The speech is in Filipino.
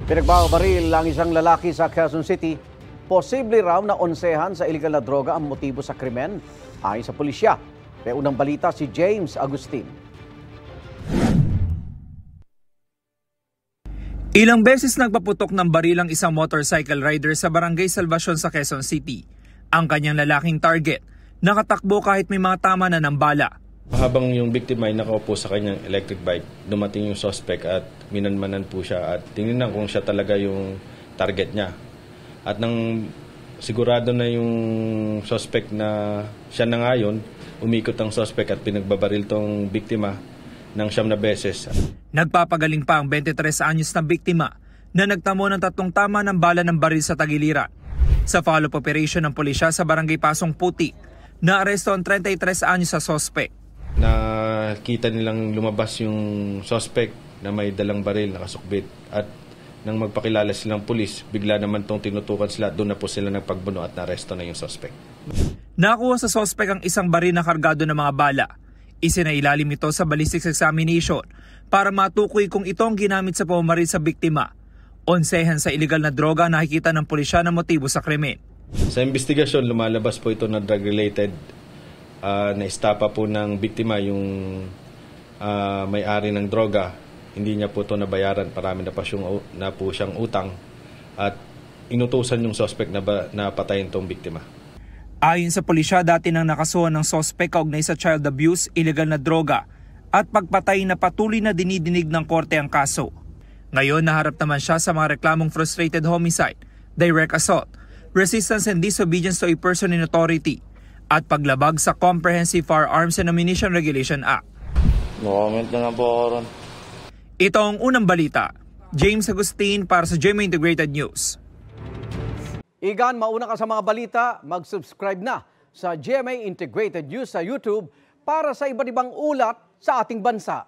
Pinagbabaril ang isang lalaki sa Quezon City. Posible raw na onsehan sa iligal na droga ang motibo sa krimen, ayon sa pulisya. May unang balita si James Agustin. Ilang beses nagpaputok ng baril ang isang motorcycle rider sa Barangay Salvacion sa Quezon City. Ang kanyang lalaking target, nakatakbo kahit may mga tama na ng bala. Habang yung biktima ay nakaupo sa kanyang electric bike, dumating yung suspect at minanmanan po siya at tinignan kung siya talaga yung target niya. At nang sigurado na yung suspect na siya na ngayon, umikot ang suspect at pinagbabaril tong biktima ng 9 na beses. Nagpapagaling pa ang 23 anyos na biktima na nagtamo ng 3 tama ng bala ng baril sa tagiliran. Sa follow-up operation ng pulisya sa Barangay Pasong Puti, naaresto ang 33 anyos sa suspect. Nakita nilang lumabas yung suspect na may dalang baril, nakasukbit, at nang magpakilala silang pulis, bigla naman tong tinutukan sila, doon na po sila nagpagbuno at naresto na yung suspect. Nakuha sa suspect ang isang baril na kargado ng mga bala. Isinailalim ito sa ballistics examination para matukoy kung ito ang ginamit sa pamamaril sa biktima. Onsehan sa iligal na droga nakikita ng pulisya na motibo sa krimen. Sa investigasyon, lumalabas po ito na drug-related. Na-estapa po ng biktima yung may-ari ng droga. Hindi niya po ito nabayaran. Parami na po siyang utang. At inutusan yung suspect na patayin itong biktima. Ayon sa pulisya, dati nang nakasuhan ng suspect kaugnay sa child abuse, illegal na droga at pagpatay na patuloy na dinidinig ng korte ang kaso. Ngayon, naharap naman siya sa mga reklamong frustrated homicide, direct assault, resistance and disobedience to a person in authority, at paglabag sa Comprehensive Firearms and Ammunition Regulation Act. No-comment na lang po ako ron. Ito ang unang balita. James Agustin para sa GMA Integrated News. Igan, mauna ka sa mga balita, mag-subscribe na sa GMA Integrated News sa YouTube para sa iba't ibang ulat sa ating bansa.